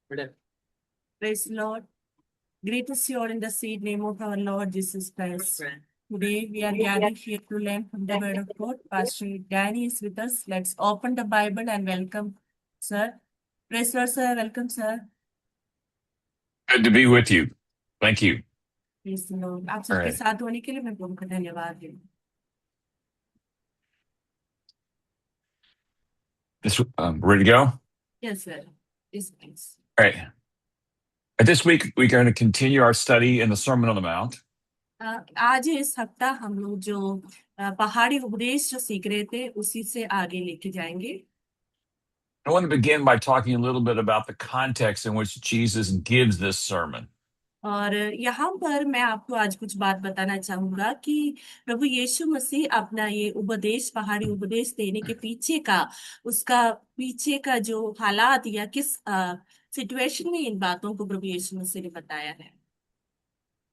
Praise the Lord. Greet us all in the sweet name of our Lord Jesus Christ. Today we are gathered here to learn from the Word of God. Pastor Danny is with us. Let's open the Bible and welcome, sir. Praise the Lord, sir. Welcome, sir. Good to be with you. Thank you. Praise the Lord. आप All सबके right. साथ होने के लिए मैं प्रभु का धन्यवाद दूं. Ready to go? All Yes, sir. Yes, please. right. This week, we're going to continue our study in the Sermon on the Mount. आज इस हफ्ता हम लोग जो पहाड़ी उपदेश जो सीख रहे थे उसी से आगे लेके जाएंगे. I want to begin by talking a little bit about the context in which Jesus gives this sermon. और यहाँ पर मैं आपको आज कुछ बात बताना चाहूंगा कि प्रभु यीशु मसीह अपना ये उपदेश पहाड़ी उपदेश देने के पीछे का जो हालात या किस सिचुएशन में इन बातों को प्रभु यीशु मसीह ने बताया है.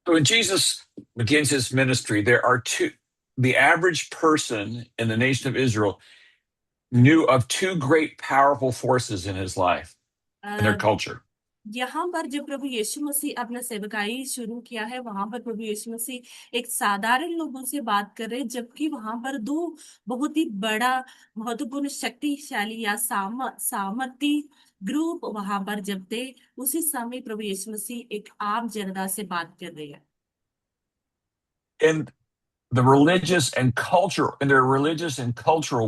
So when Jesus begins his ministry, the average person in the nation of Israel knew of two great powerful forces in his life and their culture. यहाँ पर जब प्रभु यीशु मसीह अपना सेवकाई शुरू किया है वहां पर प्रभु यीशु मसीह एक साधारण लोगों से बात कर रहे हैं, जबकि वहां पर दो बहुत ही बड़ा महत्वपूर्ण शक्तिशाली या सामर्थी ग्रुप वहां पर जब थे. उसी समय प्रभु यीशु मसीह एक आम जनता से बात कर रहे हैं. In their religious and cultural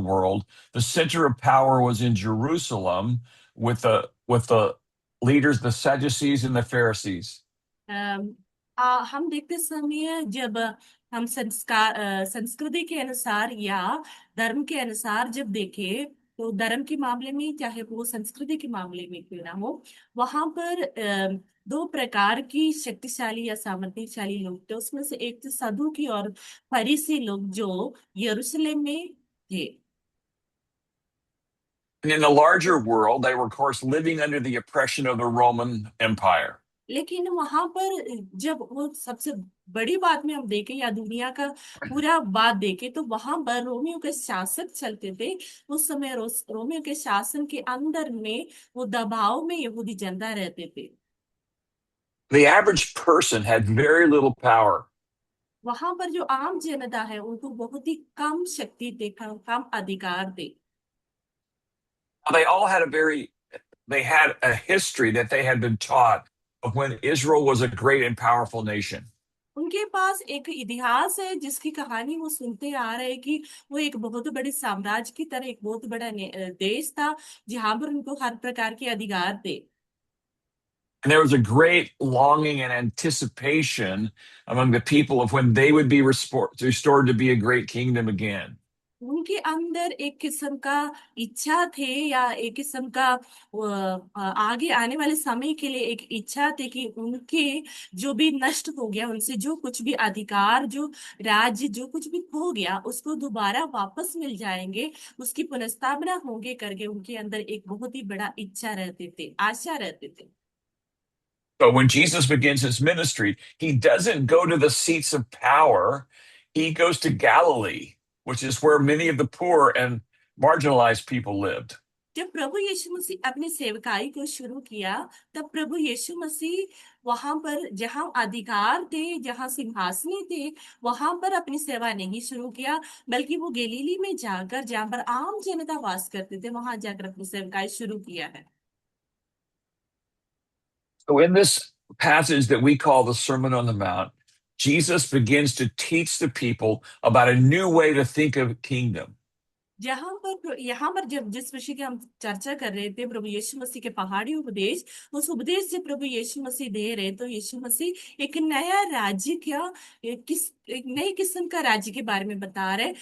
world, the center of power was in Jerusalem with the leaders, the Sadducees and the Pharisees. हम देखते समय जब हम संस्कृति के अनुसार या धर्म के अनुसार जब देखें तो धर्म के मामले में चाहे वो संस्कृति के मामले में क्यों ना हो, वहां पर दो प्रकार की शक्तिशाली या सामर्थ्यशाली लोग थे. उसमें से एक थे सदूकी और फरीसी लोग जो यरूशलेम में थे. And in the larger world, they were, of course, living under the oppression of the Roman Empire. लेकिन वहां पर जब वो सबसे बड़ी बात में हम देखें या दुनिया का पूरा बात देखें तो वहां पर रोमियो के शासक चलते थे. उस समय रोमियो के शासन के अंदर में वो दबाव में यहूदी जनता रहते थे. The average person had very little power. वहां पर जो आम जनता है उनको बहुत ही कम शक्ति थे, कम अधिकार थे. They all had they had a history that they had been taught of when Israel was a great and powerful nation. उनके पास एक इतिहास है जिसकी कहानी वो सुनते आ रहे हैं कि वो एक बहुत बड़े साम्राज्य की तरह एक बहुत बड़ा देश था जहां पर उनको हर प्रकार के अधिकार थे. And there was a great longing and anticipation among the people of when they would be restored to be a great kingdom again. उनके अंदर एक किस्म का इच्छा थे या एक किस्म का आगे आने वाले समय के लिए एक इच्छा थे कि उनके जो भी नष्ट हो गया उनसे जो कुछ भी अधिकार जो राज्य जो कुछ भी खो गया उसको दोबारा वापस मिल जाएंगे, उसकी पुनर्स्थापना होंगे करके उनके अंदर एक बहुत ही बड़ा इच्छा रहते थे, आशा रहते थे. So when Jesus begins his ministry, he doesn't go to the seats of power. He goes to Galilee, which is where many of the poor and marginalized people lived. जब प्रभु यीशु मसीह अपनी सेवकाई को शुरू किया तब प्रभु यीशु मसीह वहां पर जहां अधिकार थे जहां सिंहासने थे वहां पर अपनी सेवा नहीं शुरू किया, बल्कि वो गलीली में जाकर जहां पर आम जनता वास करते थे वहां जाकर अपनी सेवकाई शुरू किया है. So in this passage that we call the Sermon on the Mount, Jesus begins to teach the people about a new way to think of kingdom. यहाँ पर जब जिस विषय की हम चर्चा कर रहे थे प्रभु यीशु मसीह के पहाड़ी उपदेश, उस उपदेश से प्रभु यीशु मसीह दे रहे तो यीशु मसीह एक नया राज्य क्या एक नई किस्म का राज्य के बारे में बता रहे.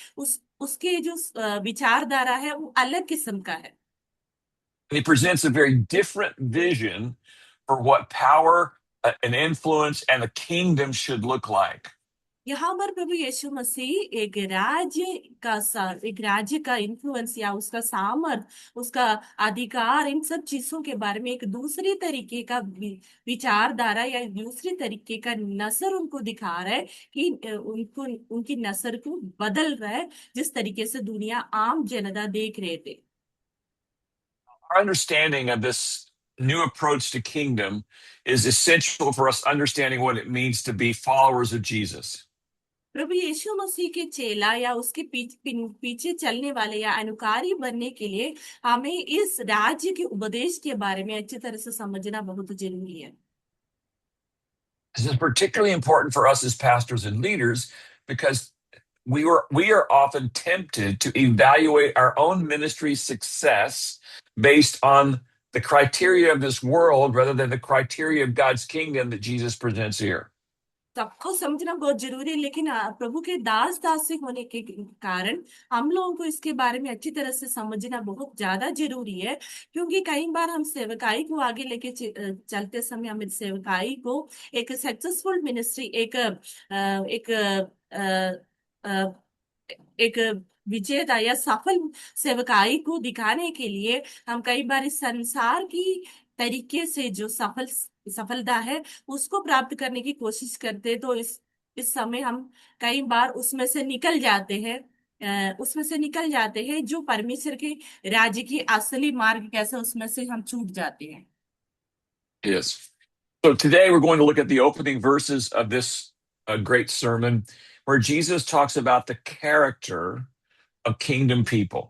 उसके जो विचारधारा है वो अलग किस्म का है. He presents a very different vision for what power and influence and the kingdom should look like. यहाँ पर प्रभु यीशु मसीह एक राज्य का इन्फ्लुएंस या उसका सामर्थ उसका अधिकार इन सब चीजों के बारे में एक दूसरी तरीके का विचारधारा या दूसरी तरीके का नजर उनको दिखा रहा है कि उनको उनकी नजर को बदल रहा है जिस तरीके से दुनिया आम जनता देख रहे थे. Our understanding of this new approach to kingdom is essential for us understanding what it means to be followers of Jesus. प्रभु यीशु मसीह के चेला या उसके पीछे चलने वाले या अनुकारी बनने के लिए हमें इस राज्य के उपदेश के बारे में अच्छी तरह से समझना बहुत जरूरी है। This is particularly important for us as pastors and leaders because we are often tempted to evaluate our own ministry success based on the criteria of this world rather than the criteria of God's kingdom that Jesus presents here. सबको समझना बहुत जरूरी है, लेकिन प्रभु के दास दासी होने के कारण हम लोगों को इसके बारे में अच्छी तरह से समझना बहुत ज्यादा जरूरी है, क्योंकि कई बार हम सेवकाई को आगे लेके चलते समय हम सेवकाई को एक सक्सेसफुल मिनिस्ट्री एक एक विजेता या सफल सेवकाई को दिखाने के लिए हम कई बार इस संसार की तरीके से जो सफलता है उसको प्राप्त करने की कोशिश करते हैं। तो इस समय हम कई बार उसमें से निकल जाते हैं जो परमेश्वर के राज्य की असली मार्ग कैसे उसमें से हम छूट जाते हैं। Yes. So today we're going to look at the opening verses of this great sermon where Jesus talks about the character of kingdom people.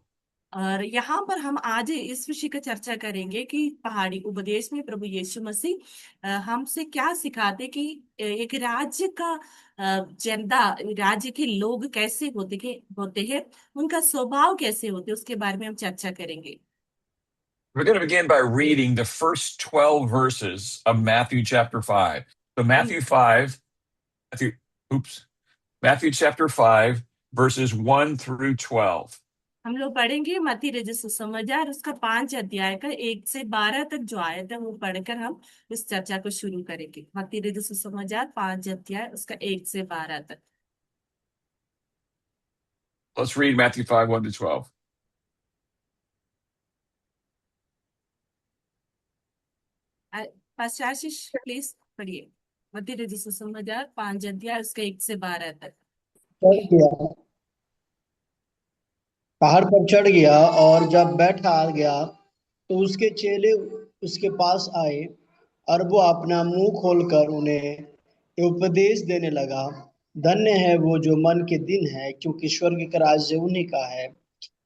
और यहाँ पर हम आज इस विषय का चर्चा करेंगे कि पहाड़ी उपदेश में प्रभु यीशु मसीह हमसे क्या सिखाते कि एक राज्य का जनता, राज्य के लोग कैसे होते हैं, उनका स्वभाव कैसे होते हैं, उसके बारे में हम चर्चा करेंगे। We're going to begin by reading the first 12 verses of Matthew chapter 5. So Matthew chapter 5, verses 1 through 12. हम लोग पढ़ेंगे मत्ती रचित सुसमाचार उसका 5 अध्याय का 1 से 12 तक जो आयत है वो पढ़कर हम इस चर्चा को शुरू करेंगे। मत्ती रचित सुसमाचार 5 अध्याय उसका 1 से 12 तक। Let's read Matthew 5, 1 to 12. पास्टाशिश please पढ़िए मत्ती रचित सुसमाचार 5 अध्याय उसका 1 से 12 तक। पहाड़ पर चढ़ गया और जब बैठा आ गया तो उसके चेले उसके पास आए और वो अपना मुंह खोलकर उन्हें उपदेश देने लगा। धन्य है वो जो मन के दिन है, क्योंकि स्वर्ग का राज्य उन्हीं का है।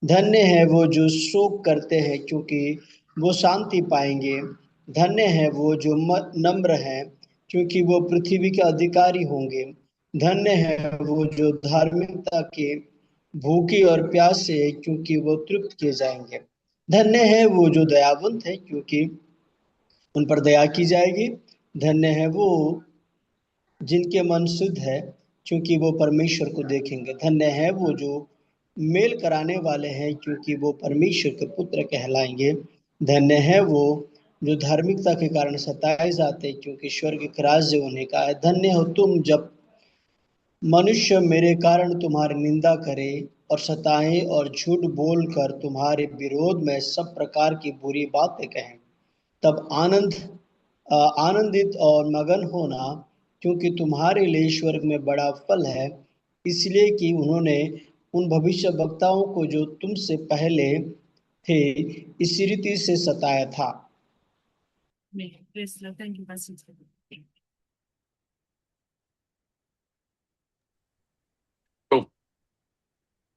धन्य है वो जो शोक करते हैं, क्योंकि वो शांति पाएंगे। धन्य है वो जो नम्र हैं, क्योंकि वो पृथ्वी के अधिकारी होंगे। धन्य है वो जो धार्मिकता के भूखे और प्यासे, क्योंकि वो तृप्त किए जाएंगे। धन्य है वो जो दयावंत है, क्योंकि उन पर दया की जाएगी। धन्य है वो जिनके मन शुद्ध है, क्योंकि वो परमेश्वर को देखेंगे। धन्य है वो जो मेल कराने वाले हैं, क्योंकि वो परमेश्वर के पुत्र कहलाएंगे। धन्य है वो जो धार्मिकता के कारण सताए जाते, क्योंकि स्वर्ग का राज्य उन्हीं का है। धन्य हो तुम जब मनुष्य मेरे कारण तुम्हारी निंदा करे और सताएं और झूठ बोलकर तुम्हारे विरोध में सब प्रकार की बुरी बातें कहें, तब आनंदित और मगन होना, क्योंकि तुम्हारे लिए स्वर्ग में बड़ा फल है। इसलिए कि उन्होंने उन भविष्य वक्ताओं को जो तुमसे पहले थे इसी रीति से सताया था। Thank you.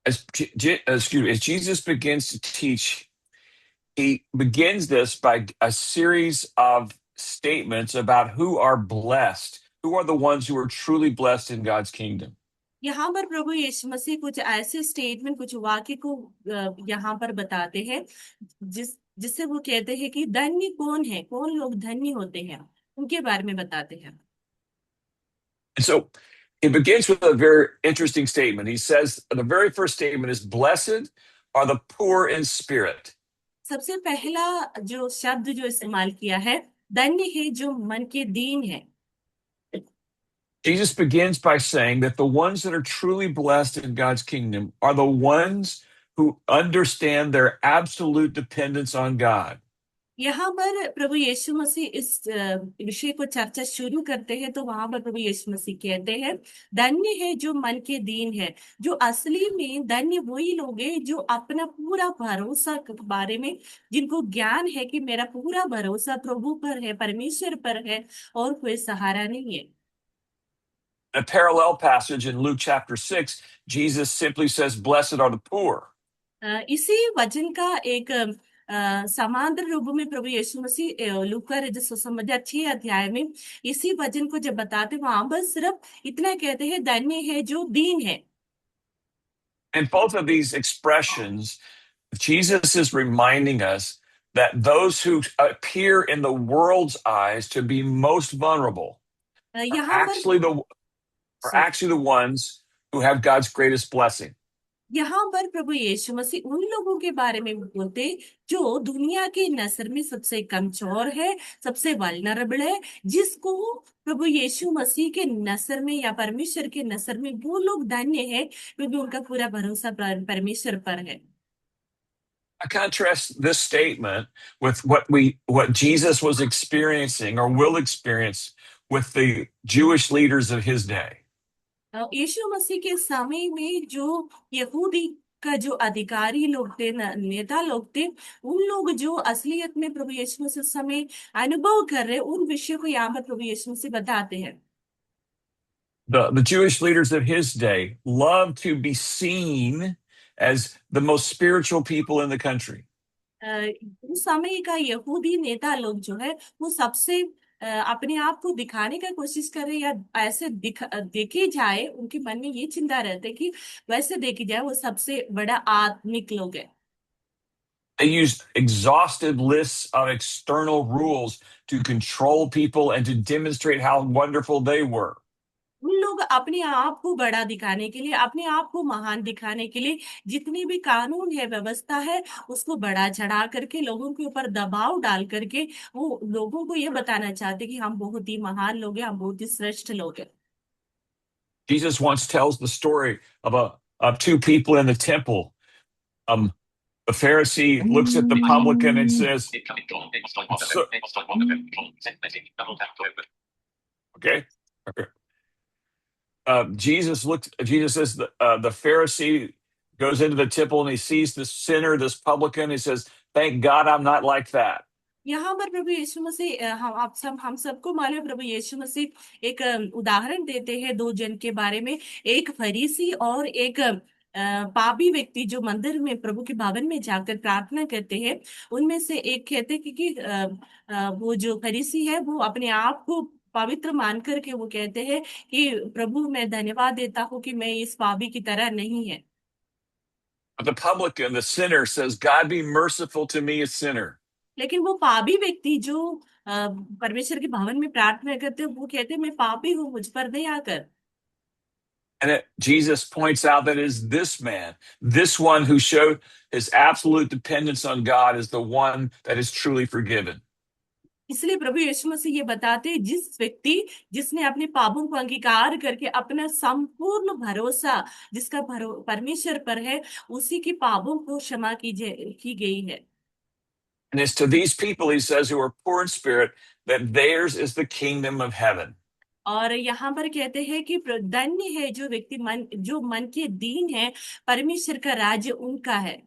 As Jesus begins to teach, he begins this by a series of statements about who are blessed, who are the ones who are truly blessed in God's kingdom. यहाँ पर प्रभु यीशु मसीह कुछ ऐसे स्टेटमेंट, कुछ वाक्य को यहाँ पर बताते हैं जिससे वो कहते हैं कि धन्य कौन है, कौन लोग धन्य होते हैं, उनके बारे में बताते हैं। And so he begins with a very interesting statement. He says, the very first statement is, blessed are the poor in spirit. सबसे पहला जो शब्द जो इस्तेमाल किया है, धन्य है जो मन के दीन है। Jesus begins by saying that the ones that are truly blessed in God's kingdom are the ones who understand their absolute dependence on God. यहाँ पर प्रभु यीशु मसीह इस विषय को चर्चा शुरू करते हैं, तो वहां पर प्रभु यीशु मसीह कहते हैं, धन्य है जो मन के दीन है। जो असली में धन्य वही लोग हैं जो अपना पूरा भरोसा के बारे में, जिनको ज्ञान है कि मेरा पूरा भरोसा प्रभु पर है, परमेश्वर पर है, और कोई सहारा नहीं है। A parallel passage in Luke chapter 6, Jesus simply says, Blessed are the poor. इसी वचन का एक समांतर रूप में प्रभु यीशु मसीह लूका रचित सुसमाचार 6 अध्याय में इसी वचन को जब बताते, वहां बस सिर्फ इतना कहते हैं, धन्य है जो दीन है। In both of these expressions, Jesus is reminding us that those who appear in the world's eyes to be most vulnerable are यहाँ पर actually the ones who have God's greatest blessing. यहाँ पर प्रभु यीशु मसीह उन लोगों के बारे में बोलते जो दुनिया की नजर में सबसे कमजोर है, सबसे वल्नरेबल है, जिसको प्रभु यीशु मसीह के नजर में या परमेश्वर के नजर में वो लोग धन्य है, क्योंकि उनका पूरा भरोसा परमेश्वर पर है। I contrast this statement with what Jesus was experiencing or will experience with the Jewish leaders of his day. यीशु मसीह के समय में जो यहूदी का जो अधिकारी लोग थे, नेता लोग थे, उन लोग जो असलियत में प्रभु यीशु मसीह उस समय अनुभव कर रहे, उन विषयों को यहाँ पर प्रभु यीशु मसीह बताते हैं। The Jewish leaders of his day loved to be seen as the most spiritual people in the country. उस समय का यहूदी नेता लोग जो है वो सबसे अपने आप को दिखाने का कोशिश कर रहे, या ऐसे देखे जाए, उनके मन में ये चिंता रहता है कि वैसे देखी जाए वो सबसे बड़ा आत्मिक लोग है। They used exhaustive lists of external rules to control people and to demonstrate how wonderful they were. उन लोग अपने आप को बड़ा दिखाने के लिए, अपने आप को महान दिखाने के लिए जितनी भी कानून है, व्यवस्था है, उसको बढ़ा चढ़ा करके लोगों के ऊपर दबाव डाल करके वो लोगों को ये बताना चाहते कि हम बहुत ही महान लोग हैं, हम बहुत ही श्रेष्ठ लोग हैं। Jesus once tells the story of two people in the temple. The Pharisee looks at the publican and says, so, okay. Jesus says the Pharisee goes into the temple and he sees this sinner, this publican. He says, thank God I'm not like that. यहाँ पर प्रभु यीशु मसीह हम सबको मालूम है, प्रभु यीशु मसीह एक उदाहरण देते हैं दो जन के बारे में, एक फरीसी और एक पापी व्यक्ति जो मंदिर में प्रभु के भवन में जाकर प्रार्थना करते हैं। उनमें से एक कहते हैं कि वो जो फरीसी है वो अपने आप को पवित्र मान करके वो कहते हैं कि प्रभु मैं धन्यवाद देता हूँ कि मैं इस पापी की तरह नहीं है। But the publican, the sinner, says, God be merciful to me, a sinner. लेकिन वो पापी व्यक्ति जो परमेश्वर के भवन में प्रार्थना करते हैं, वो कहते हैं मैं पापी हूँ, मुझ पर दया कर। And Jesus points out that it is this man, this one who showed his absolute dependence on God, is the one that is truly forgiven. इसलिए प्रभु यीशु मसीह ये बताते हैं, जिस व्यक्ति जिसने अपने पापों को अंगीकार करके अपना संपूर्ण भरोसा जिसका परमेश्वर पर है, उसी के पापों को क्षमा की गई है। And it's to these people, he says, who are poor in spirit, that theirs is the kingdom of heaven. और यहाँ पर कहते हैं कि धन्य है जो व्यक्ति जो मन के दीन है, परमेश्वर का राज्य उनका है।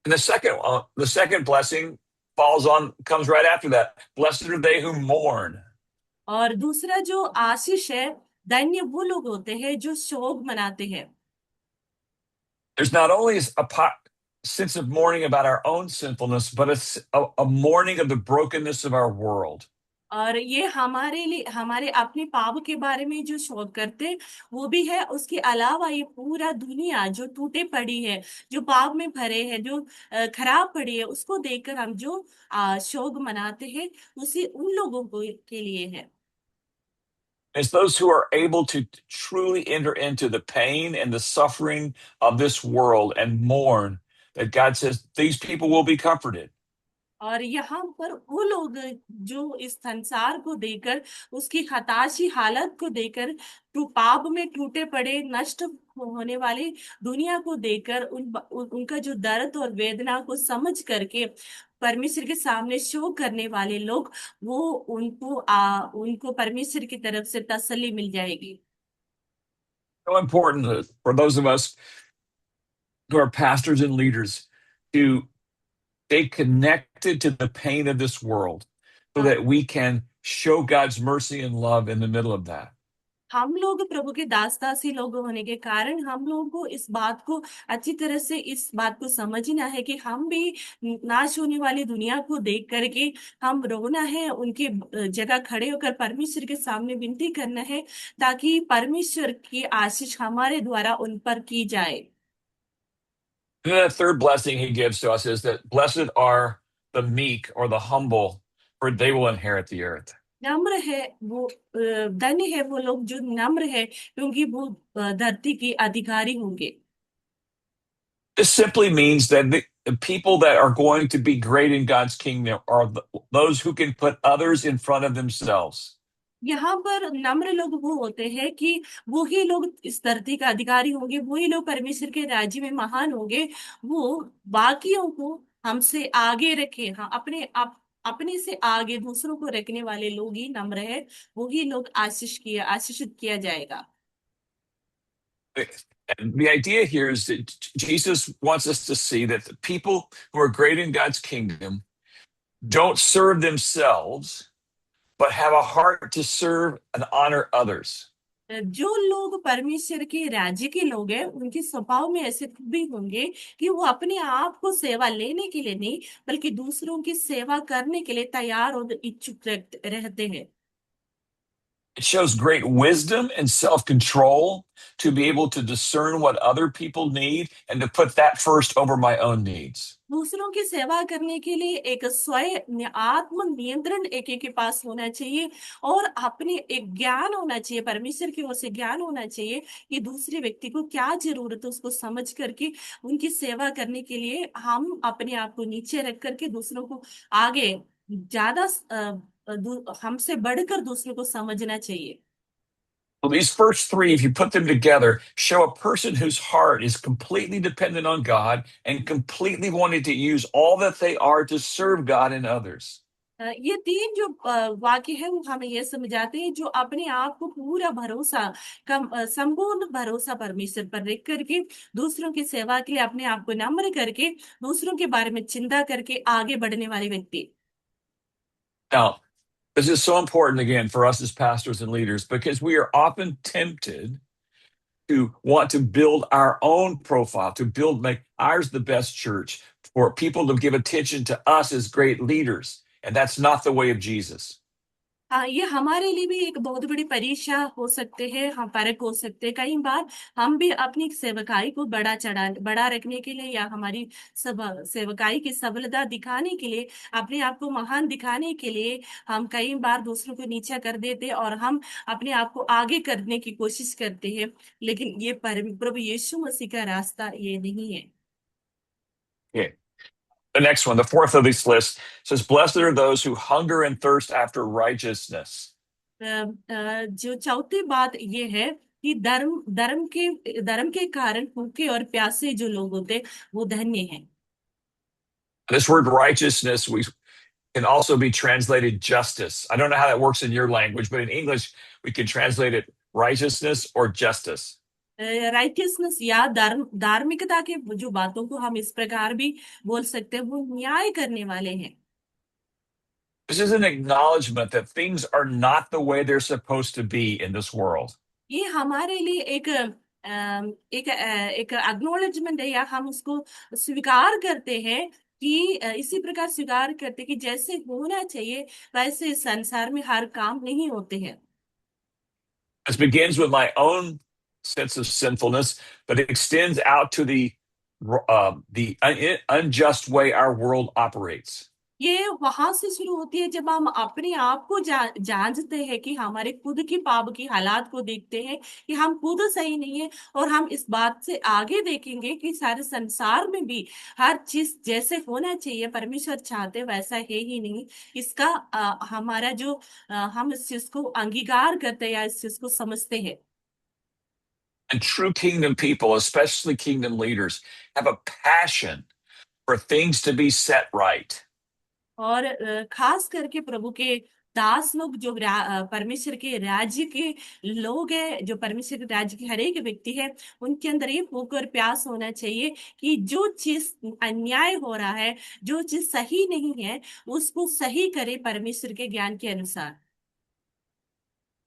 And the second blessing comes right after that. Blessed are they who mourn. और दूसरा जो आशीष है, धन्य वो लोग होते हैं जो शोक मनाते हैं। There's not only a sense of mourning about our own sinfulness, but a mourning of the brokenness of our world. और ये हमारे लिए, हमारे अपने पाप के बारे में जो शोक करते वो भी है, उसके अलावा ये पूरा दुनिया जो टूटे पड़ी है, जो पाप में भरे है, जो खराब पड़ी है, उसको देखकर हम जो शोक मनाते हैं, उसी उन लोगों को के लिए है। It's those who are able to truly enter into the pain and the suffering of this world and mourn that God says these people will be comforted. और यहाँ पर वो लोग जो इस संसार को देकर, उसकी हताशी हालत को देकर, पाप में टूटे पड़े नष्ट होने वाली दुनिया को देकर उनका जो दर्द और वेदना को समझ करके परमेश्वर के सामने शो करने वाले लोग, वो उनको परमेश्वर की तरफ से तसल्ली मिल जाएगी। So important for those of us who are pastors and leaders to stay connected to the pain of this world so हाँ, that we can show God's mercy and love in the middle of that. हम लोग प्रभु के दास दासी लोग होने के कारण हम लोगों को इस बात को अच्छी तरह से इस बात को समझना है कि हम भी नाश होने वाली दुनिया को देख करके हम रोना है, उनके जगह खड़े होकर परमेश्वर के सामने विनती करना है, ताकि परमेश्वर की आशीष हमारे द्वारा उन पर की जाए। And then the third blessing he gives to us is that blessed are the meek or the humble, for they will inherit the earth. नम्र है वो, धन्य है वो लोग जो नम्र है, क्योंकि वो धरती के अधिकारी होंगे। This simply means that the people that are going to be great in God's kingdom are those who can put others in front of themselves. यहाँ पर नम्र लोग वो होते हैं कि वो ही लोग इस धरती का अधिकारी होंगे, वही लोग परमेश्वर के राज्य में महान होंगे। वो बाकियों को हमसे आगे रखे, हाँ, अपने से आगे दूसरों को रखने वाले लोग ही नम्र है, वही लोग आशीषित किया जाएगा। And the idea here is that Jesus wants us to see that the people who are great in God's kingdom don't serve themselves, but have a heart to serve and honor others. जो लोग परमेश्वर के राज्य के लोग हैं, उनके स्वभाव में ऐसे भी होंगे कि वो अपने आप को सेवा लेने के लिए नहीं, बल्कि दूसरों की सेवा करने के लिए तैयार और इच्छुक रहते हैं। It shows great wisdom and self control to be able to discern what other people need and to put that first over my own needs. दूसरों की सेवा करने के लिए एक स्वयं आत्म नियंत्रण एक के पास होना चाहिए, और अपने एक ज्ञान होना चाहिए, परमेश्वर की ओर से ज्ञान होना चाहिए कि दूसरे व्यक्ति को क्या जरूरत है, उसको समझ करके उनकी सेवा करने के लिए हम अपने आप को नीचे रख करके दूसरों को आगे ज्यादा हमसे बढ़कर दूसरों को समझना चाहिए। Well, these first three, if you put them together, show a person whose heart is completely dependent on God and completely wanting to use all that they are to serve God and others. ये तीन जो वाक्य है वो हमें ये समझाते हैं, जो अपने आप को पूरा भरोसा संपूर्ण भरोसा परमेश्वर पर रख करके दूसरों की सेवा के लिए अपने आप को नम्र करके दूसरों के बारे में चिंता करके आगे बढ़ने वाले व्यक्ति। Now, this is so important again for us as pastors and leaders because we are often tempted to want to build our own profile, make ours the best church, for people to give attention to us as great leaders. And that's not the way of Jesus. हाँ, ये हमारे लिए भी एक बहुत बड़ी परीक्षा हो सकते हैं, हम परख हो सकते हैं। कई बार हम भी अपनी सेवकाई को बड़ा रखने के लिए या हमारी सेवकाई की सफलता दिखाने के लिए, अपने आप को महान दिखाने के लिए हम कई बार दूसरों को नीचा कर देते हैं और हम अपने आप को आगे करने की कोशिश करते हैं। लेकिन ये प्रभु यीशु मसीह का रास्ता ये नहीं है। Okay. The next one, the fourth of this list, says, "Blessed are those who hunger and thirst after righteousness." जो चौथी बात ये है कि धर्म के कारण भूखे और प्यासे जो लोग होते वो धन्य हैं। This word righteousness we can also be translated justice. I don't know how that works in your language, but in English we can translate it righteousness or justice. Righteousness या धार्मिकता के जो बातों को हम इस प्रकार भी बोल सकते हैं, वो न्याय करने वाले हैं। This is an acknowledgement that things are not the way they're supposed to be in this world. ये हमारे लिए एक एक्नॉलेजमेंट है, या हम उसको स्वीकार करते हैं कि इसी प्रकार स्वीकार करते हैं कि जैसे होना चाहिए वैसे संसार में हर काम नहीं होते हैं। This begins with my own sense of sinfulness, but it extends out to the unjust way our world operates. ये वहां से शुरू होती है जब हम अपने आप को जांचते हैं कि हमारे खुद की पाप की हालात को देखते हैं कि हम खुद सही नहीं है, और हम इस बात से आगे देखेंगे कि सारे संसार में भी हर चीज जैसे होना चाहिए परमेश्वर चाहते वैसा है ही नहीं। इसका हमारा जो हम इस चीज को अंगीकार करते हैं या इस चीज को समझते हैं। And true kingdom people, especially kingdom leaders, have a passion for things to be set right. और खास करके प्रभु के दास लोग जो परमेश्वर के राज्य के लोग हैं, जो परमेश्वर के राज्य के हर एक व्यक्ति है, उनके अंदर ये भूख और प्यास होना चाहिए कि जो चीज अन्याय हो रहा है, जो चीज सही नहीं है, उसको सही करे परमेश्वर के ज्ञान के अनुसार।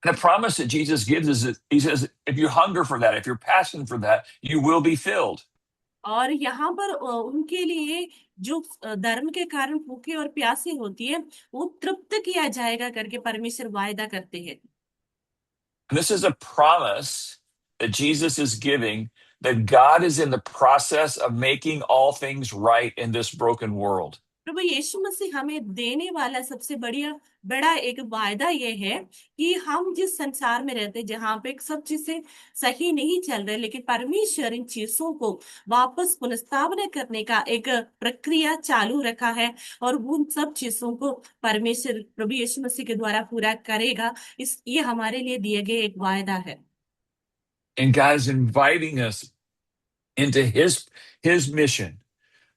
And the promise that Jesus gives is that he says, if you hunger for that, if you're passionate for that, you will be filled. और यहाँ पर उनके लिए जो धर्म के कारण भूखे और प्यासे होती है, वो तृप्त किया जाएगा करके परमेश्वर वायदा करते हैं। And this is a promise that Jesus is giving, that God is in the process of making all things right in this broken world. प्रभु यीशु मसीह हमें देने वाला सबसे बड़ा एक वायदा ये है कि हम जिस संसार में रहते हैं, जहाँ पे सब चीजें सही नहीं चल रही, लेकिन परमेश्वर इन चीजों को वापस पुनर्स्थापना करने का एक प्रक्रिया चालू रखा है, और उन सब चीजों को परमेश्वर प्रभु यीशु मसीह के द्वारा पूरा करेगा। ये हमारे लिए दिए गए एक वायदा है। And God is inviting us into his mission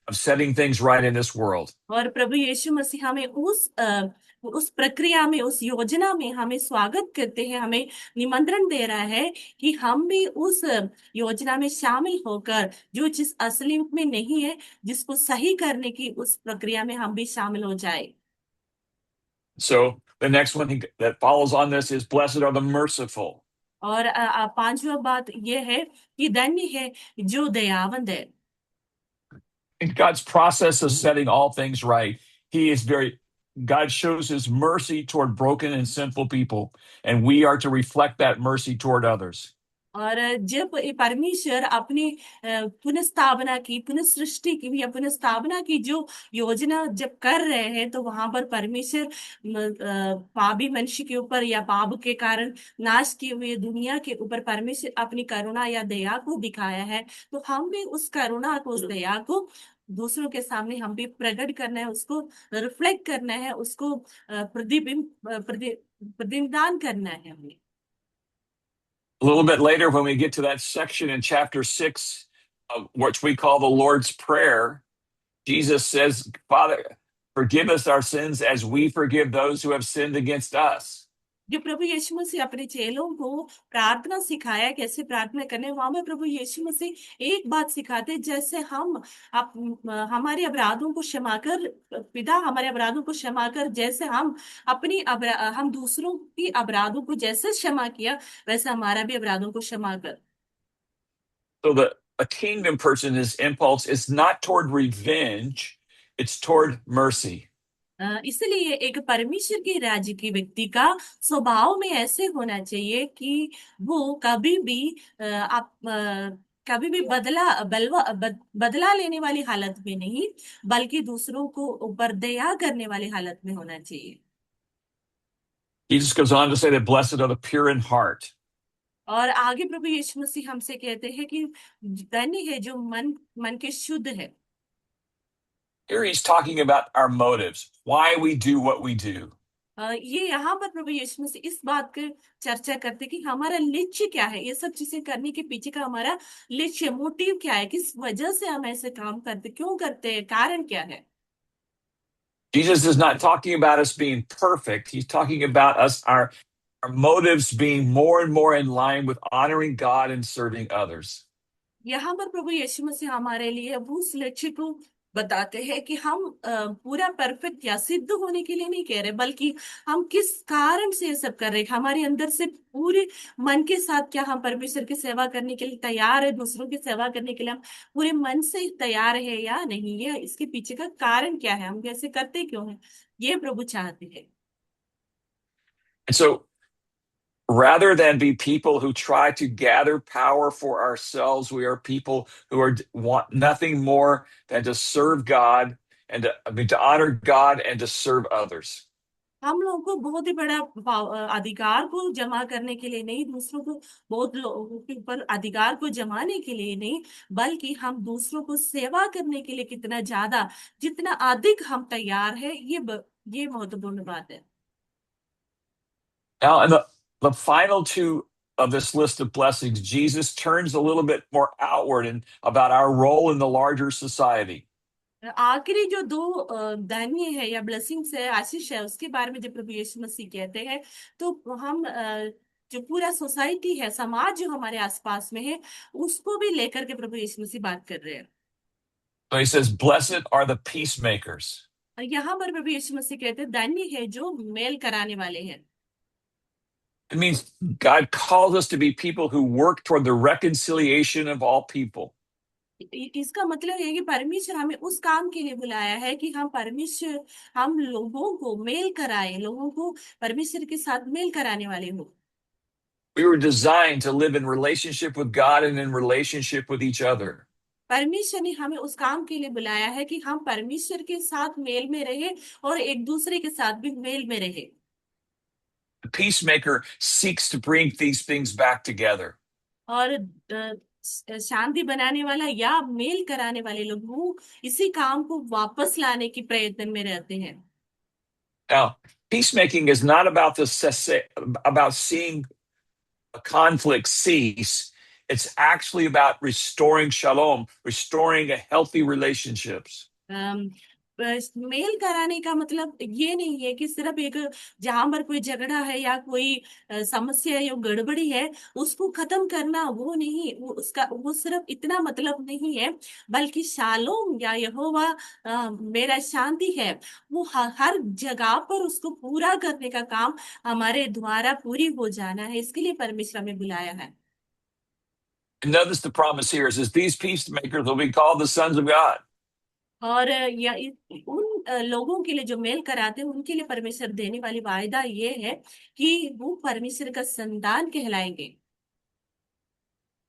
of setting things right in this world. और प्रभु यीशु मसीह हमें उस प्रक्रिया में, उस योजना में हमें स्वागत करते हैं, हमें निमंत्रण दे रहा है कि हम भी उस योजना में शामिल होकर जो चीज असली में नहीं है, जिसको सही करने की उस प्रक्रिया में हम भी शामिल हो जाए। So the next one that follows on this is, blessed are the merciful. और पांचवा बात यह है कि धन्य है जो दयावंत है। In God's process of setting all things right, God shows his mercy toward broken and sinful people, and we are to reflect that mercy toward others. और जब ये परमेश्वर अपनी पुनर्स्थापना की, पुनर्सृष्टि की या पुनर्स्थापना की जो योजना जब कर रहे हैं, तो वहां पर परमेश्वर पापी मनुष्य के ऊपर या पाप के कारण नाश किए हुए दुनिया के ऊपर परमेश्वर अपनी करुणा या दया को दिखाया है। तो हम भी उस करुणा को, उस दया को दूसरों के सामने हम भी प्रकट करना है, उसको रिफ्लेक्ट करना है, उसको प्रतिबिंब करना है हमें। A little bit later, when we get to that section in chapter 6, which we call the Lord's Prayer, Jesus says, Father, forgive us our sins as we forgive those who have sinned against us. जो प्रभु यीशु मसीह अपने चेलों को प्रार्थना सिखाया, कैसे प्रार्थना करने, वहां में प्रभु यीशु मसीह एक बात सिखाते, जैसे हम हमारे अपराधों को क्षमा कर, पिता हमारे अपराधों को क्षमा कर, जैसे हम दूसरों की अपराधों को जैसे क्षमा किया, वैसे हमारा भी अपराधों को क्षमा कर। So a kingdom person, his impulse is not toward revenge, it's toward mercy. इसलिए एक परमेश्वर के राज्य के व्यक्ति का स्वभाव में ऐसे होना चाहिए कि वो कभी भी बदला लेने वाली हालत में नहीं, बल्कि दूसरों को ऊपर दया करने वाली हालत में होना चाहिए। Jesus goes on to say that blessed are the pure in heart. और आगे प्रभु यीशु मसीह हमसे कहते हैं कि धन्य है जो मन के शुद्ध है। Here he's talking about our motives, why we do what we do. ये यहाँ पर प्रभु यीशु मसीह इस बात की चर्चा करते कि हमारा लक्ष्य क्या है, ये सब चीजें करने के पीछे का हमारा लक्ष्य, मोटिव क्या है, किस वजह से हम ऐसे काम करते, क्यों करते हैं, कारण क्या है। Jesus is not talking about us being perfect. He's talking about our motives being more and more in line with honoring God and serving others. यहाँ पर प्रभु यीशु मसीह हमारे लिए उस लक्ष्य को बताते हैं कि हम पूरा परफेक्ट या सिद्ध होने के लिए नहीं कह रहे, बल्कि हम किस कारण से ये सब कर रहे हैं, हमारे अंदर से पूरे मन के साथ क्या हम परमेश्वर की सेवा करने के लिए तैयार है, दूसरों की सेवा करने के लिए हम पूरे मन से तैयार है या नहीं, ये इसके पीछे का कारण क्या है, हम कैसे करते क्यों हैं, ये प्रभु चाहते हैं। And so rather than be people who try to gather power for ourselves, we are people who want nothing more than to serve God and to honor God and to serve others. हम लोगों को बहुत ही बड़ा अधिकार को जमा करने के लिए नहीं, दूसरों को बहुत लोगों के ऊपर अधिकार को जमाने के लिए नहीं, बल्कि हम दूसरों को सेवा करने के लिए कितना ज्यादा, जितना अधिक हम तैयार है, ये महत्वपूर्ण बात है। Now, in the final two of this list of blessings, Jesus turns a little bit more outward and about our role in the larger society. आखिरी जो दो धान्य है या ब्लेसिंग्स है, आशीष है, उसके बारे में जब प्रभु यीशु मसीह कहते हैं, तो हम जो पूरा सोसाइटी है, समाज जो हमारे आसपास में है, उसको भी लेकर के प्रभु यीशु मसीह बात कर रहे हैं। So he says, Blessed are the peacemakers. और यहाँ पर प्रभु यीशु मसीह कहते हैं धन्य है जो मेल कराने वाले हैं। It means God calls us to be people who work toward the reconciliation of all people. इसका मतलब है कि परमेश्वर हमें उस काम के लिए बुलाया है कि हम लोगों को मेल कराए, लोगों को परमेश्वर के साथ मेल कराने वाले हो। We were designed to live in relationship with God and in relationship with each other. परमेश्वर ने हमें उस काम के लिए बुलाया है कि हम परमेश्वर के साथ मेल में रहे और एक दूसरे के साथ भी मेल में रहे। The peacemaker seeks to bring these things back together. और शांति बनाने वाला या मेल कराने वाले लोग वो इसी काम को वापस लाने की प्रयत्न में रहते हैं। Now, peacemaking is not about seeing a conflict cease. It's actually about restoring shalom, restoring a healthy relationships. मेल कराने का मतलब ये नहीं है कि सिर्फ एक जहां पर कोई झगड़ा है या कोई समस्या या गड़बड़ी है उसको खत्म करना, वो नहीं, वो सिर्फ इतना मतलब नहीं है, बल्कि शालोम या यहोवा मेरा शांति है, वो हर जगह पर उसको पूरा करने का काम हमारे द्वारा पूरी हो जाना है। इसके लिए परमेश्वर हमें बुलाया है। And notice the promise here is these peacemakers will be called the sons of God. और उन लोगों के लिए जो मेल कराते हैं उनके लिए परमेश्वर देने वाली वायदा ये है कि वो परमेश्वर का संतान कहलाएंगे।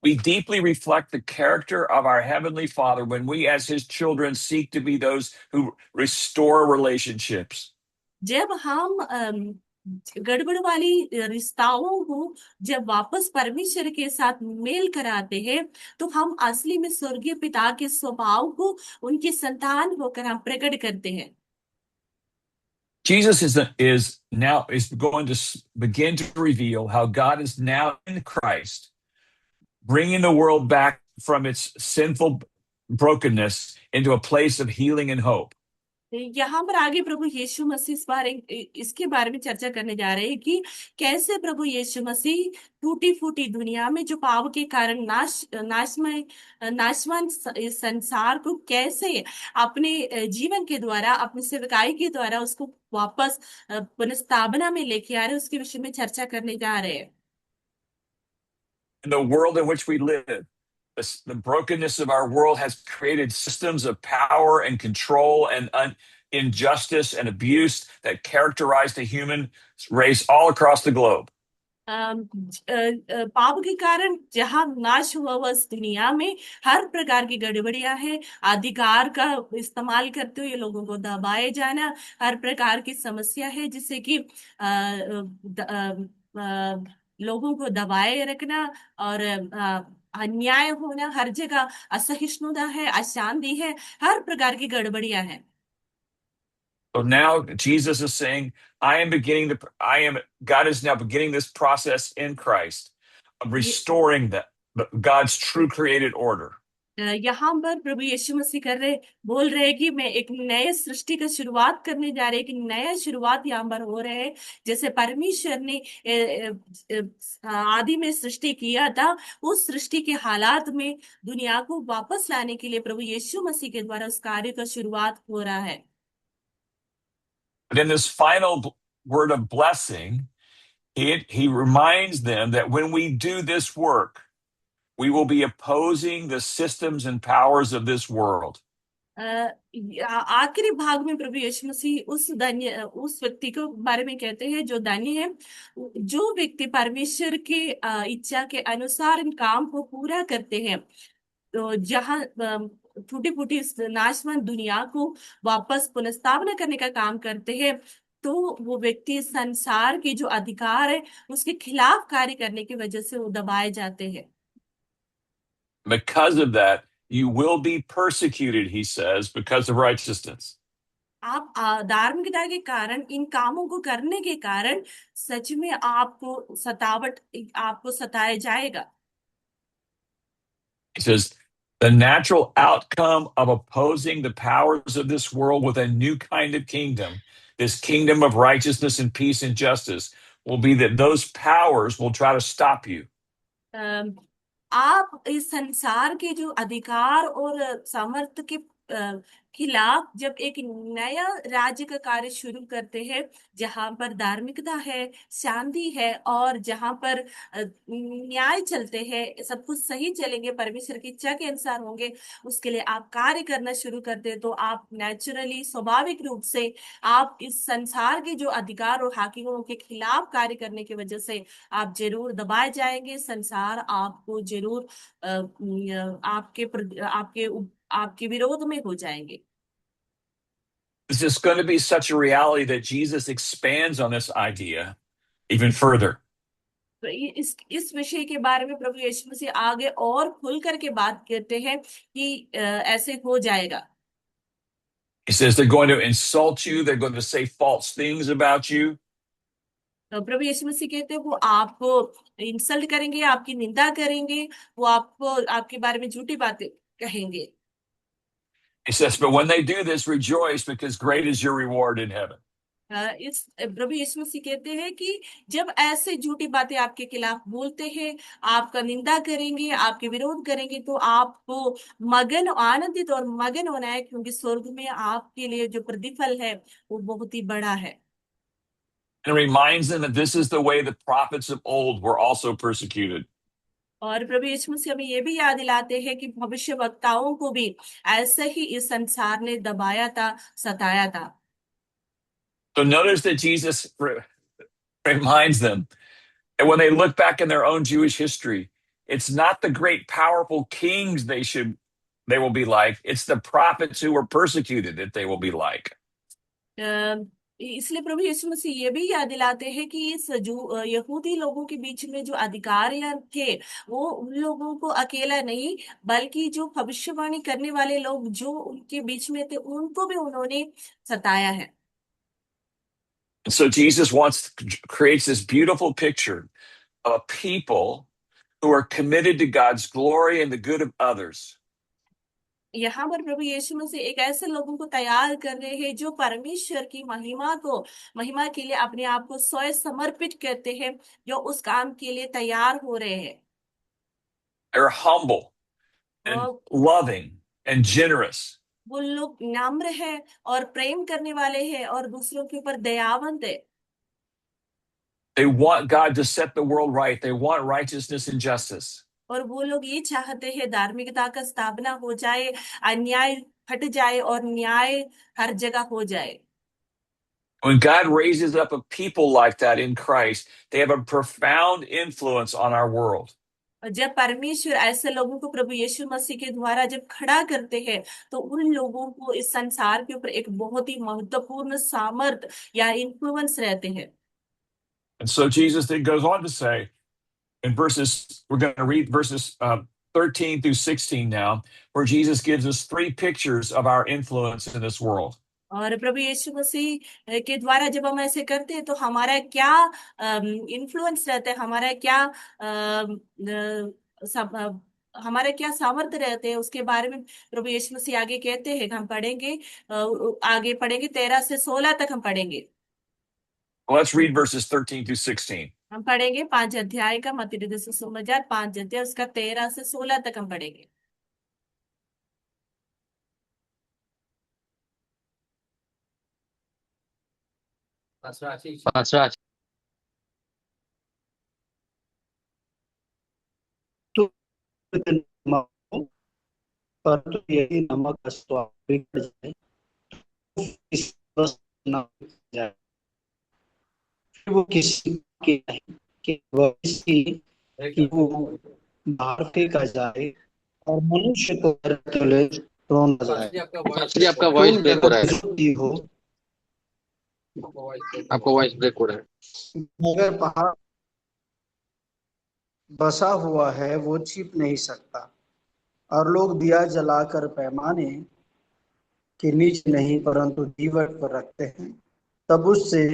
We deeply reflect the character of our Heavenly Father when we, as His children, seek to be those who restore relationships. जब हम गड़बड़ वाली रिश्ताओं को जब वापस परमेश्वर के साथ मेल कराते हैं, तो हम असली में स्वर्गीय पिता के स्वभाव को उनकी संतान होकर हम प्रकट करते हैं। Jesus is going to begin to reveal how God is now in Christ, bringing the world back from its sinful brokenness into a place of healing and hope. यहाँ पर आगे प्रभु यीशु मसीह इसके बारे में चर्चा करने जा रहे हैं कि कैसे प्रभु यीशु मसीह टूटी फूटी दुनिया में जो पाप के कारण नाशवान इस संसार को कैसे अपने जीवन के द्वारा, अपनी सेवकाई के द्वारा उसको वापस पुनर्स्थापना में लेके आ रहे हैं, उसके विषय में चर्चा करने जा रहे हैं। In the world in which we live, the brokenness of our world has created systems of power and control and injustice and abuse that characterize the human race all across the globe. पाप के कारण जहाँ नाश हुआ उस दुनिया में हर प्रकार की गड़बड़ियां हैं, अधिकार का इस्तेमाल करते हुए लोगों को दबाए जाना, हर प्रकार की समस्या है जिससे कि लोगों को दबाए रखना और अन्याय होना, हर जगह असहिष्णुता है, अशांति है, हर प्रकार की गड़बड़ियां हैं। So now Jesus is saying, God is now beginning this process in Christ of restoring God's true created order. यहाँ पर प्रभु यीशु मसीह बोल रहे हैं कि मैं एक नए सृष्टि का शुरुआत करने जा रहे हैं, कि नया शुरुआत यहाँ पर हो रहे है। जैसे परमेश्वर ने आदि में सृष्टि किया था, उस सृष्टि के हालात में दुनिया को वापस लाने के लिए प्रभु यीशु मसीह के द्वारा उस कार्य का शुरुआत हो रहा है। But in this final word of blessing, he reminds them that when we do this work, we will be opposing the systems and powers of this world. आखिरी भाग में प्रभु यीशु मसीह उस व्यक्ति को बारे में कहते हैं जो धन्य है, जो व्यक्ति परमेश्वर के इच्छा के अनुसार इन काम को पूरा करते हैं। तो जहाँ टूटी फूटी नाशवान दुनिया को वापस पुनर्स्थापना करने का काम करते हैं, तो वो व्यक्ति संसार के जो अधिकार है उसके खिलाफ कार्य करने की वजह से वो दबाए जाते हैं। Because of that, you will be persecuted, he says, because of righteousness. आप धार्मिकता के कारण, इन कामों को करने के कारण सच में आपको सताया जाएगा। He says, The natural outcome of opposing the powers of this world with a new kind of kingdom, this kingdom of righteousness and peace and justice, will be that those powers will try to stop you. अम, आप इस संसार के जो अधिकार और सामर्थ्य के खिलाफ जब एक नया राज्य का कार्य शुरू करते हैं, जहां पर धार्मिकता है, शांति है, और जहां पर न्याय चलते हैं, सब कुछ सही चलेंगे, परमेश्वर की इच्छा के अनुसार होंगे, उसके लिए आप कार्य करना शुरू करते हैं, तो आप नेचुरली, स्वाभाविक रूप से आप इस संसार के जो अधिकार और हाकिमों के खिलाफ कार्य करने की वजह से आप जरूर दबाए जाएंगे। संसार आपको जरूर आपके विरोध में हो जाएंगे। It's just going to be such a reality that Jesus expands on this idea even further. तो इस विषय के बारे में प्रभु यीशु मसीह आगे और खुल करके बात करते हैं कि ऐसे हो जाएगा। He says they're going to insult you, they're going to say false things about you. तो प्रभु यीशु मसीह कहते हैं वो आपको इंसल्ट करेंगे, आपकी निंदा करेंगे, वो आपको आपके बारे में झूठी बातें कहेंगे। He says, but when they do this, rejoice because great is your reward in heaven. इस प्रभु यीशु मसीह कहते हैं कि जब ऐसे झूठी बातें आपके खिलाफ बोलते हैं, आपका निंदा करेंगे, आपके विरोध करेंगे, तो आपको मगन, आनंदित और मगन होना है, क्योंकि स्वर्ग में आपके लिए जो प्रतिफल है वो बहुत ही बड़ा है। And reminds them that this is the way the prophets of old were also persecuted. और प्रभु यीशु मसीह हमें ये भी याद दिलाते हैं कि भविष्य वक्ताओं को भी ऐसे ही इस संसार ने दबाया था, सताया था। So notice that Jesus reminds them that when they look back in their own Jewish history, it's not the great powerful kings they will be like, it's the prophets who were persecuted that they will be like. इसलिए प्रभु यीशु मसीह ये भी याद दिलाते हैं कि इस जो यहूदी लोगों के बीच में जो अधिकारी थे, वो उन लोगों को अकेला नहीं, बल्कि जो भविष्यवाणी करने वाले लोग जो उनके बीच में थे, उनको भी उन्होंने सताया है। So Jesus creates this beautiful picture of a people who are committed to God's glory and the good of others. यहाँ पर प्रभु यीशु मसीह एक ऐसे लोगों को तैयार कर रहे हैं जो परमेश्वर की महिमा के लिए अपने आप को स्वयं समर्पित करते हैं, जो उस काम के लिए तैयार हो रहे हैं। They're humble and loving and generous. वो लोग नम्र है और प्रेम करने वाले हैं और दूसरों के ऊपर दयावंत है। They want God to set the world right. They want righteousness and justice. और वो लोग ये चाहते हैं धार्मिकता का स्थापना हो जाए, अन्याय हट जाए और न्याय हर जगह हो जाए। When God raises up a people like that in Christ, they have a profound influence on our world. जब परमेश्वर ऐसे लोगों को प्रभु यीशु मसीह के द्वारा जब खड़ा करते हैं, तो उन लोगों को इस संसार के ऊपर एक बहुत ही महत्वपूर्ण सामर्थ या इन्फ्लुएंस रहते हैं। And so Jesus then goes on to say, we're going to read verses 13 through 16 now, where Jesus gives us three pictures of our influence in this world. और प्रभु यीशु मसीह के द्वारा जब हम ऐसे करते हैं, तो हमारा क्या इन्फ्लुएंस रहता है, हमारे क्या सामर्थ्य रहते हैं, उसके बारे में प्रभु यीशु मसीह आगे कहते हैं। हम पढ़ेंगे, आगे पढ़ेंगे 13 से 16 तक हम पढ़ेंगे। Let's read verses 13 through 16. हम पढ़ेंगे 5 अध्याय का, मत्ती रचित सुसमाचार 5 अध्याय उसका 13 से 16 तक हम पढ़ेंगे। परंतु यदि नमक का स्वाद बिगड़ जाए तो इस बस न जाए, फिर वो किसी के वह किसी कि वो बाहर फेंका जाए और मनुष्य को तले रोना जाए। आपका वॉइस ब्रेक हो रहा है। हो आपका वॉइस ब्रेक हो रहा है। मगर पहाड़ बसा हुआ है, वो छिप नहीं सकता, और लोग दिया जलाकर पैमाने के नीचे नहीं परंतु दीवट पर रखते हैं, तब उससे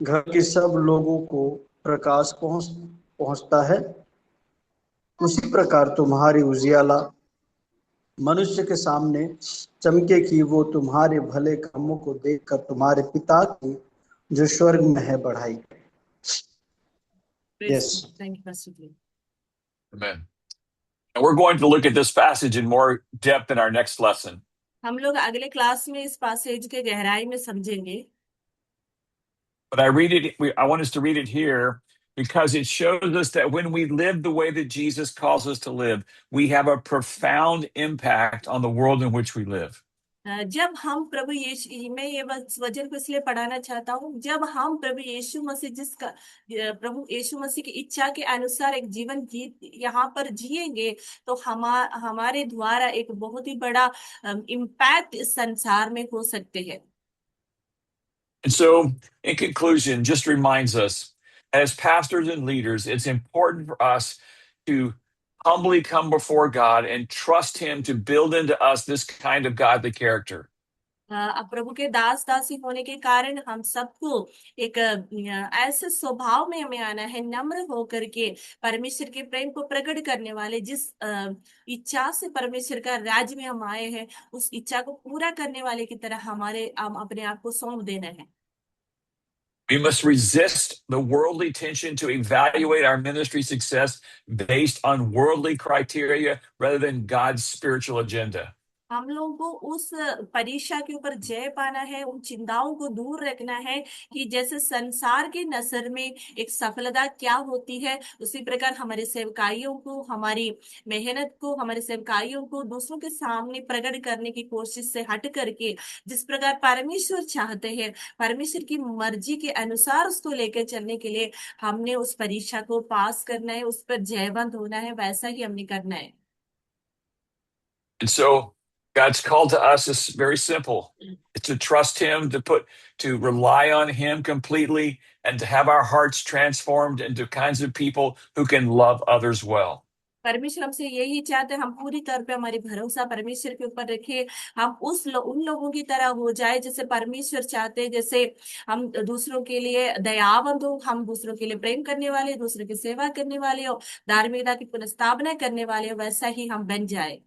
घर के सब लोगों को प्रकाश पहुंचता है। उसी प्रकार तुम्हारी उजियाला मनुष्य के सामने चमके कि वो तुम्हारे भले कामों को देखकर तुम्हारे पिता की जो स्वर्ग में है बढ़ाई करे। Praise yes, God. Thank you, Pastor Glenn. Amen. And we're going to look at this passage in more depth in our next lesson. हम लोग अगले क्लास में इस पासेज के गहराई में समझेंगे, But I want us to read it here because it shows us that when we live the way that Jesus calls us to live, we have a profound impact on the world in which we live. जब हम प्रभु यीशु, मैं ये वचन को इसलिए पढ़ाना चाहता हूँ, जब हम प्रभु यीशु मसीह प्रभु यीशु मसीह की इच्छा के अनुसार एक जीवन यहाँ पर जिएंगे, तो हमारे द्वारा एक बहुत ही बड़ा इम्पैक्ट इस संसार में हो सकते हैं। And so, in conclusion, just reminds us, as pastors and leaders, it's important for us to humbly come before God and trust Him to build into us this kind of godly character. अब प्रभु के दास दासी होने के कारण हम सबको एक ऐसे स्वभाव में हमें आना है, नम्र होकर के परमेश्वर के प्रेम को प्रकट करने वाले, जिस इच्छा से परमेश्वर का राज्य में हम आए हैं, उस इच्छा को पूरा करने वाले की तरह हम अपने आप को सौंप देना है। We must resist the worldly tension to evaluate our ministry success based on worldly criteria rather than God's spiritual agenda. हम लोगों को उस परीक्षा के ऊपर जय पाना है, उन चिंताओं को दूर रखना है कि जैसे संसार की नजर में एक सफलता क्या होती है, उसी प्रकार हमारे सेवकाइयों को, हमारी मेहनत को, हमारे सेवकाइयों को दूसरों के सामने प्रकट करने की कोशिश से हट करके जिस प्रकार परमेश्वर चाहते हैं, परमेश्वर की मर्जी के अनुसार उसको लेकर चलने के लिए हमने उस परीक्षा को पास करना है, उस पर जयवंत होना है, वैसा ही हमने करना है। And so God's call to us is very simple. It's to trust Him, to rely on Him completely, and to have our hearts transformed into kinds of people who can love others well. परमेश्वर हमसे यही चाहते हैं, हम पूरी तरह पे हमारी भरोसा परमेश्वर के ऊपर रखें, हम उन लोगों की तरह हो जाए जैसे परमेश्वर चाहते हैं, जैसे हम दूसरों के लिए दयावंत हो, हम दूसरों के लिए प्रेम करने वाले, दूसरों की सेवा करने वाले हो, धार्मिकता की पुनर्स्थापना करने वाले हो, वैसा ही हम बन जाए।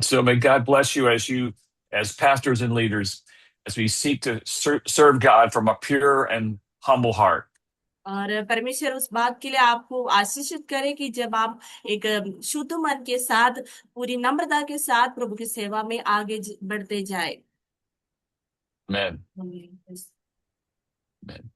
So may God bless you as pastors and leaders, as we seek to serve God from a pure and humble heart. और परमेश्वर उस बात के लिए आपको आशीषित करे कि जब आप एक शुद्ध मन के साथ, पूरी नम्रता के साथ प्रभु की सेवा में आगे बढ़ते जाए। Amen. Amen.